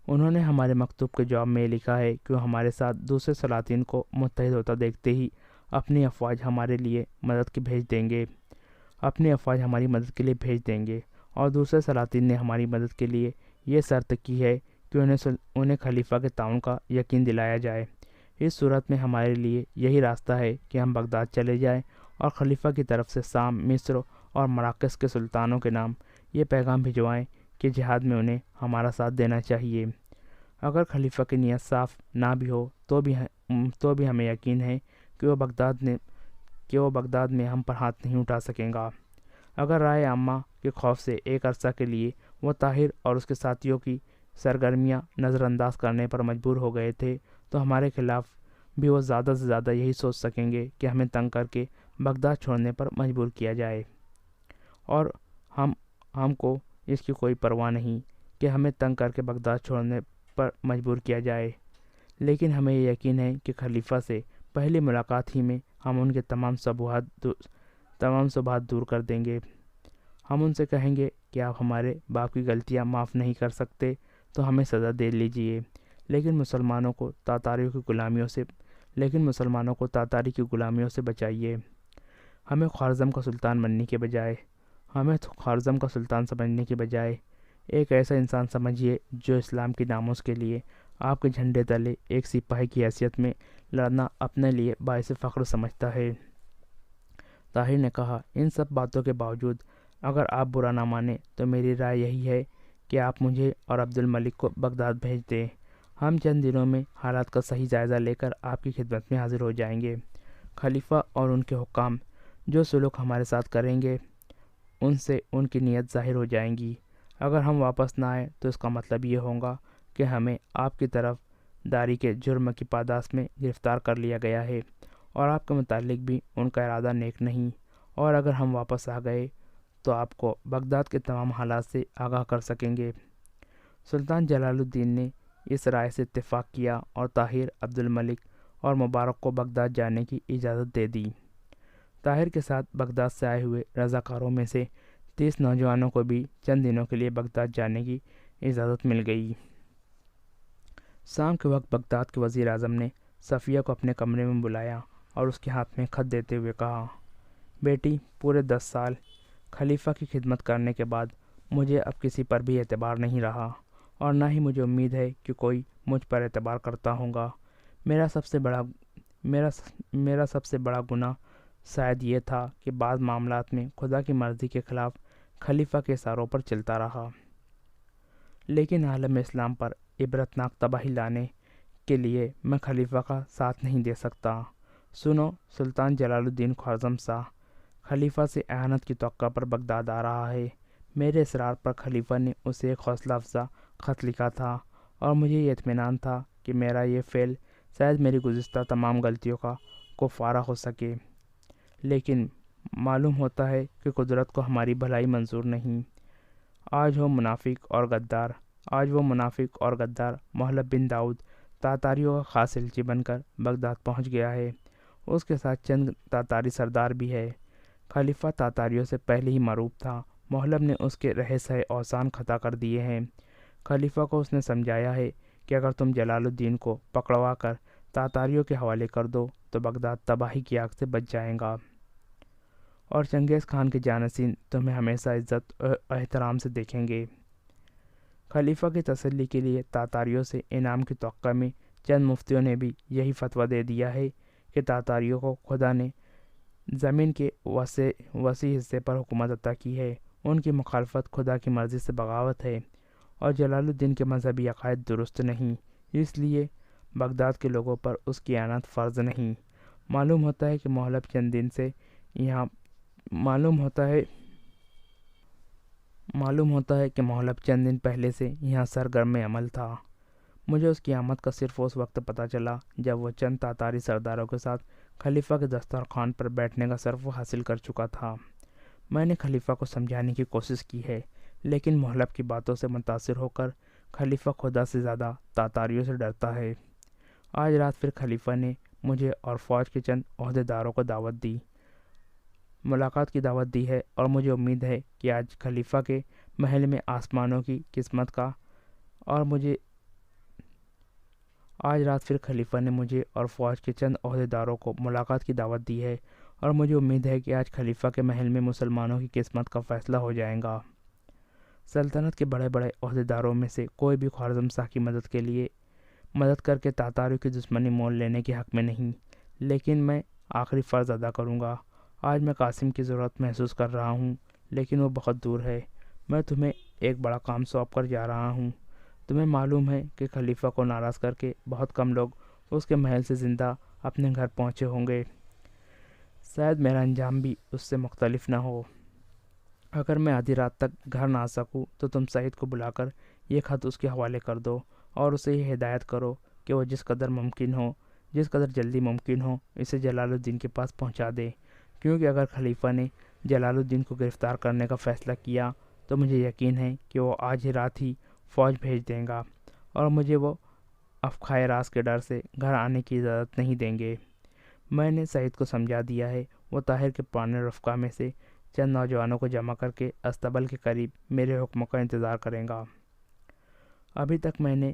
انہوں نے ہمارے مکتوب کے جواب میں یہ لکھا ہے کہ وہ ہمارے ساتھ دوسرے سلاطین کو متحد ہوتا دیکھتے ہی اپنی افواج ہمارے لیے مدد کی بھیج دیں گے، اپنی افواج ہماری مدد کے لیے بھیج دیں گے، اور دوسرے سلاطین نے ہماری مدد کے لیے یہ شرط کی ہے کہ انہیں خلیفہ کے تعاون کا یقین دلایا جائے۔ اس صورت میں ہمارے لیے یہی راستہ ہے کہ ہم بغداد چلے جائیں اور خلیفہ کی طرف سے شام، مصر اور مراکش کے سلطانوں کے نام یہ پیغام بھجوائیں کہ جہاد میں انہیں ہمارا ساتھ دینا چاہیے۔ اگر خلیفہ کی نیت صاف نہ بھی ہو تو بھی ہمیں یقین ہے کہ وہ بغداد میں ہم پر ہاتھ نہیں اٹھا سکیں گا۔ اگر رائے عامہ کے خوف سے ایک عرصہ کے لیے وہ طاہر اور اس کے ساتھیوں کی سرگرمیاں نظر انداز کرنے پر مجبور ہو گئے تھے تو ہمارے خلاف بھی وہ زیادہ سے زیادہ یہی سوچ سکیں گے کہ ہمیں تنگ کر کے بغداد چھوڑنے پر مجبور کیا جائے، اور ہم کو اس کی کوئی پرواہ نہیں کہ ہمیں تنگ کر کے بغداد چھوڑنے پر مجبور کیا جائے، لیکن ہمیں یہ یقین ہے کہ خلیفہ سے پہلی ملاقات ہی میں ہم ان کے تمام شبہات دور کر دیں گے۔ ہم ان سے کہیں گے کہ آپ ہمارے باپ کی غلطیاں معاف نہیں کر سکتے تو ہمیں سزا دے لیجئے، لیکن مسلمانوں کو تاتاری کی غلامیوں سے بچائیے۔ ہمیں خوارزم کا سلطان سمجھنے کے بجائے ایک ایسا انسان سمجھیے جو اسلام کی ناموس کے لیے آپ کے جھنڈے تلے ایک سپاہی کی حیثیت میں لڑنا اپنے لیے باعث فخر سمجھتا ہے۔ طاہر نے کہا، ان سب باتوں کے باوجود اگر آپ برا نہ مانیں تو میری رائے یہی ہے کہ آپ مجھے اور عبد الملک کو بغداد بھیج دیں۔ ہم چند دنوں میں حالات کا صحیح جائزہ لے کر آپ کی خدمت میں حاضر ہو جائیں گے۔ خلیفہ اور ان کے حکام جو سلوک ہمارے ساتھ کریں گے ان سے ان کی نیت ظاہر ہو جائیں گی۔ اگر ہم واپس نہ آئیں تو اس کا مطلب یہ ہوگا کہ ہمیں آپ کی طرف داری کے جرم کی پاداش میں گرفتار کر لیا گیا ہے، اور آپ کے متعلق بھی ان کا ارادہ نیک نہیں، اور اگر ہم واپس آ گئے تو آپ کو بغداد کے تمام حالات سے آگاہ کر سکیں گے۔ سلطان جلال الدین نے اس رائے سے اتفاق کیا اور طاہر، عبد الملک اور مبارک کو بغداد جانے کی اجازت دے دی۔ طاہر کے ساتھ بغداد سے آئے ہوئے رضاکاروں میں سے 30 نوجوانوں کو بھی چند دنوں کے لیے بغداد جانے کی اجازت مل گئی۔ شام کے وقت بغداد کے وزیر اعظم نے صفیہ کو اپنے کمرے میں بلایا اور اس کے ہاتھ میں خط دیتے ہوئے کہا، بیٹی، پورے 10 سال خلیفہ کی خدمت کرنے کے بعد مجھے اب کسی پر بھی اعتبار نہیں رہا، اور نہ ہی مجھے امید ہے کہ کوئی مجھ پر اعتبار کرتا ہوگا۔ میرا سب سے بڑا گناہ شاید یہ تھا کہ بعض معاملات میں خدا کی مرضی کے خلاف خلیفہ کے اشاروں پر چلتا رہا، لیکن عالم اسلام پر عبرتناک تباہی لانے کے لیے میں خلیفہ کا ساتھ نہیں دے سکتا۔ سنو، سلطان جلال الدین خوارزم شاہ خلیفہ سے اعانت کی توقع پر بغداد آ رہا ہے۔ میرے اصرار پر خلیفہ نے اسے ایک حوصلہ افزا خط لکھا تھا، اور مجھے یہ اطمینان تھا کہ میرا یہ فعل شاید میری گزشتہ تمام غلطیوں کا کفارہ ہو سکے، لیکن معلوم ہوتا ہے کہ قدرت کو ہماری بھلائی منظور نہیں۔ آج وہ منافق اور غدار محلب بن داؤد تاتاریوں کا خاص الچی بن کر بغداد پہنچ گیا ہے۔ اس کے ساتھ چند تاتاری سردار بھی ہے۔ خلیفہ تاتاریوں سے پہلے ہی معروف تھا۔ محلب نے اس کے رہے سہے اوسان خطا کر دیے ہیں۔ خلیفہ کو اس نے سمجھایا ہے کہ اگر تم جلال الدین کو پکڑوا کر تاتاریوں کے حوالے کر دو تو بغداد تباہی کی آگ سے بچ جائے گا، اور چنگیز خان کے جانشین تمہیں ہمیشہ عزت و احترام سے دیکھیں گے۔ خلیفہ کی تسلی کے لیے تاتاریوں سے انعام کی توقع میں چند مفتیوں نے بھی یہی فتویٰ دے دیا ہے کہ تاتاریوں کو خدا نے زمین کے وسیع حصے پر حکومت عطا کی ہے، ان کی مخالفت خدا کی مرضی سے بغاوت ہے، اور جلال الدین کے مذہبی عقائد درست نہیں، اس لیے بغداد کے لوگوں پر اس کی اعانت فرض نہیں۔ معلوم ہوتا ہے کہ محلب چند دن پہلے سے یہاں سرگرم عمل تھا۔ مجھے اس کی آمد کا صرف اس وقت پتہ چلا جب وہ چند تاتاری سرداروں کے ساتھ خلیفہ کے دسترخوان پر بیٹھنے کا شرف حاصل کر چکا تھا۔ میں نے خلیفہ کو سمجھانے کی کوشش کی ہے، لیکن محلب کی باتوں سے متاثر ہو کر خلیفہ خدا سے زیادہ تاتاریوں سے ڈرتا ہے۔ آج رات پھر خلیفہ نے مجھے اور فوج کے چند عہدیداروں کو ملاقات کی دعوت دی ہے، اور مجھے امید ہے کہ آج خلیفہ کے محل میں آسمانوں کی قسمت کا اور مجھے آج رات پھر خلیفہ نے مجھے اور فوج کے چند عہدیداروں کو ملاقات کی دعوت دی ہے، اور مجھے امید ہے کہ آج خلیفہ کے محل میں مسلمانوں کی قسمت کا فیصلہ ہو جائے گا۔ سلطنت کے بڑے بڑے عہدیداروں میں سے کوئی بھی خوارزم شاہ کی مدد کر کے تاتاروں کی دشمنی مول لینے کے حق میں نہیں، لیکن میں آخری فرض ادا کروں گا۔ آج میں قاسم کی ضرورت محسوس کر رہا ہوں، لیکن وہ بہت دور ہے۔ میں تمہیں ایک بڑا کام سونپ کر جا رہا ہوں۔ تمہیں معلوم ہے کہ خلیفہ کو ناراض کر کے بہت کم لوگ اس کے محل سے زندہ اپنے گھر پہنچے ہوں گے۔ شاید میرا انجام بھی اس سے مختلف نہ ہو۔ اگر میں آدھی رات تک گھر نہ آ سکوں تو تم سعید کو بلا کر یہ خط اس کے حوالے کر دو، اور اسے یہ ہدایت کرو کہ وہ جس قدر جلدی ممکن ہو اسے جلال الدین کے پاس پہنچا دے، کیونکہ اگر خلیفہ نے جلال الدین کو گرفتار کرنے کا فیصلہ کیا تو مجھے یقین ہے کہ وہ آج ہی رات ہی فوج بھیج دیں گا، اور مجھے وہ افخائے راز کے ڈر سے گھر آنے کی اجازت نہیں دیں گے۔ میں نے سعید کو سمجھا دیا ہے، وہ طاہر کے پرانے رفقا میں سے چند نوجوانوں کو جمع کر کے استبل کے قریب میرے حکم کا انتظار کرے گا۔ ابھی تک میں نے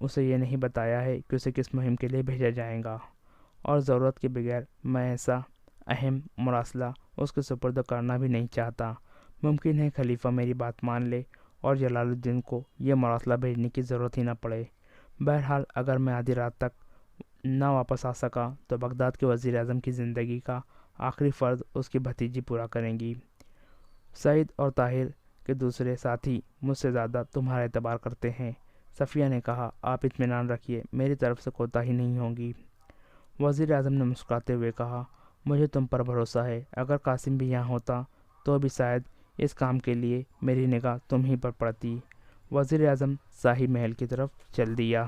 اسے یہ نہیں بتایا ہے کہ اسے کس مہم کے لیے بھیجا جائے گا، اور ضرورت کے بغیر میں ایسا اہم مراسلہ اس کے سپرد کرنا بھی نہیں چاہتا۔ ممکن ہے خلیفہ میری بات مان لے اور جلال الدین کو یہ مراسلہ بھیجنے کی ضرورت ہی نہ پڑے۔ بہرحال اگر میں آدھی رات تک نہ واپس آ سکا تو بغداد کے وزیر اعظم کی زندگی کا آخری فرض اس کی بھتیجی پورا کریں گی۔ سعید اور طاہر کے دوسرے ساتھی مجھ سے زیادہ تمہارا اعتبار کرتے ہیں۔ صفیہ نے کہا، آپ اطمینان رکھیے، میری طرف سے کوتاہی نہیں ہوگی۔ وزیر اعظم نے مسکراتے ہوئے کہا، مجھے تم پر بھروسہ ہے۔ اگر قاسم بھی یہاں ہوتا تو بھی شاید اس کام کے لیے میری نگاہ تم ہی پر پڑتی۔ وزیر اعظم شاہی محل کی طرف چل دیا۔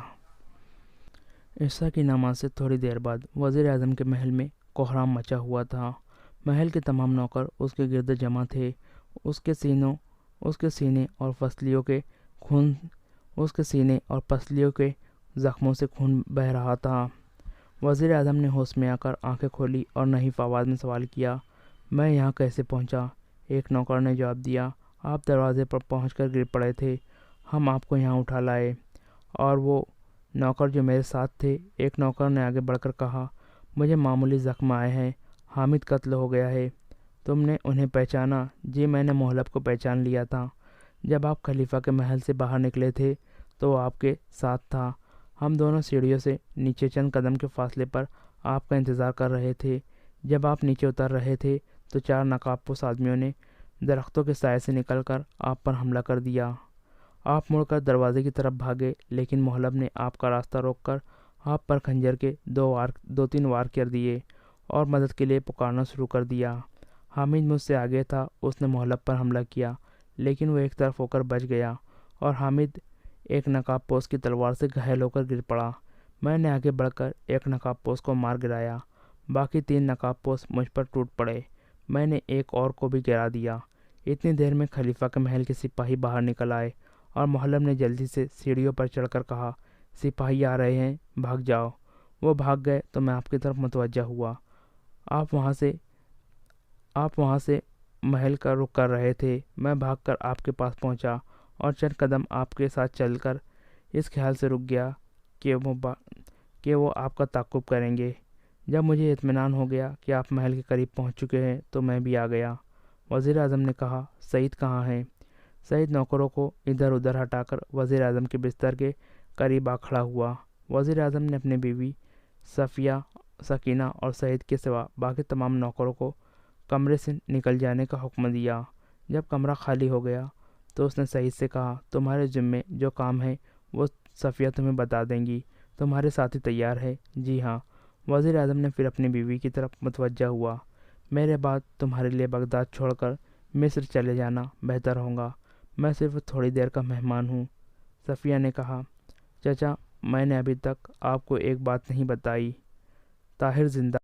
عشاء کی نماز سے تھوڑی دیر بعد وزیر اعظم کے محل میں کوہرام مچا ہوا تھا۔ محل کے تمام نوکر اس کے گرد جمع تھے۔ اس کے سینے اور پسلیوں کے زخموں سے خون بہہ رہا تھا۔ وزیر اعظم نے ہوش میں آ کر آنکھیں کھولی اور نحیف آواز میں سوال کیا، میں یہاں کیسے پہنچا؟ ایک نوکر نے جواب دیا، آپ دروازے پر پہنچ کر گر پڑے تھے، ہم آپ کو یہاں اٹھا لائے۔ اور وہ نوکر جو میرے ساتھ تھے، ایک نوکر نے آگے بڑھ کر کہا، مجھے معمولی زخم آئے ہیں، حامد قتل ہو گیا ہے۔ تم نے انہیں پہچانا؟ جی، میں نے محلب کو پہچان لیا تھا۔ جب آپ خلیفہ کے محل سے باہر نکلے تھے تو وہ آپ کے ساتھ تھا۔ ہم دونوں سیڑھیوں سے نیچے چند قدم کے فاصلے پر آپ کا انتظار کر رہے تھے۔ جب آپ نیچے اتر رہے تھے تو 4 نقاب پوش آدمیوں نے درختوں کے سائے سے نکل کر آپ پر حملہ کر دیا۔ آپ مڑ کر دروازے کی طرف بھاگے، لیکن محلب نے آپ کا راستہ روک کر آپ پر خنجر کے 2-3 وار کر دیے اور مدد کے لیے پکارنا شروع کر دیا۔ حامد مجھ سے آگے تھا، اس نے محلب پر حملہ کیا، لیکن وہ ایک طرف ہو کر بچ گیا اور حامد ایک نقاب پوش کی تلوار سے گھائل ہو کر گر پڑا۔ میں نے آگے بڑھ کر ایک نقاب پوش کو مار گرایا، باقی 3 نقاب پوش مجھ پر ٹوٹ پڑے۔ میں نے ایک اور کو بھی گرا دیا۔ اتنی دیر میں خلیفہ کے محل کے سپاہی باہر نکل آئے اور محلب نے جلدی سے سیڑھیوں پر چڑھ کر کہا، سپاہی آ رہے ہیں، بھاگ جاؤ۔ وہ بھاگ گئے تو میں آپ کی طرف متوجہ ہوا۔ آپ وہاں سے محل کا رخ کر رہے تھے۔ میں بھاگ کر آپ کے پاس پہنچا اور چند قدم آپ کے ساتھ چل کر اس خیال سے رک گیا کہ وہ آپ کا تعاقب کریں گے۔ جب مجھے اطمینان ہو گیا کہ آپ محل کے قریب پہنچ چکے ہیں تو میں بھی آ گیا۔ وزیر اعظم نے کہا، سعید کہاں ہے؟ سعید نوکروں کو ادھر ادھر ہٹا کر وزیر اعظم کے بستر کے قریب آ کھڑا ہوا۔ وزیر اعظم نے اپنی بیوی صفیہ، سکینہ اور سعید کے سوا باقی تمام نوکروں کو کمرے سے نکل جانے کا حکم دیا۔ جب کمرہ خالی ہو گیا تو اس نے سعید سے کہا، تمہارے ذمے جو کام ہے وہ صفیہ تمہیں بتا دیں گی۔ تمہارے ساتھی تیار ہے؟ جی ہاں۔ وزیر اعظم نے پھر اپنی بیوی کی طرف متوجہ ہوا، میرے بعد تمہارے لیے بغداد چھوڑ کر مصر چلے جانا بہتر ہوگا، میں صرف تھوڑی دیر کا مہمان ہوں۔ صفیہ نے کہا، چچا، میں نے ابھی تک آپ کو ایک بات نہیں بتائی، طاہر زندہ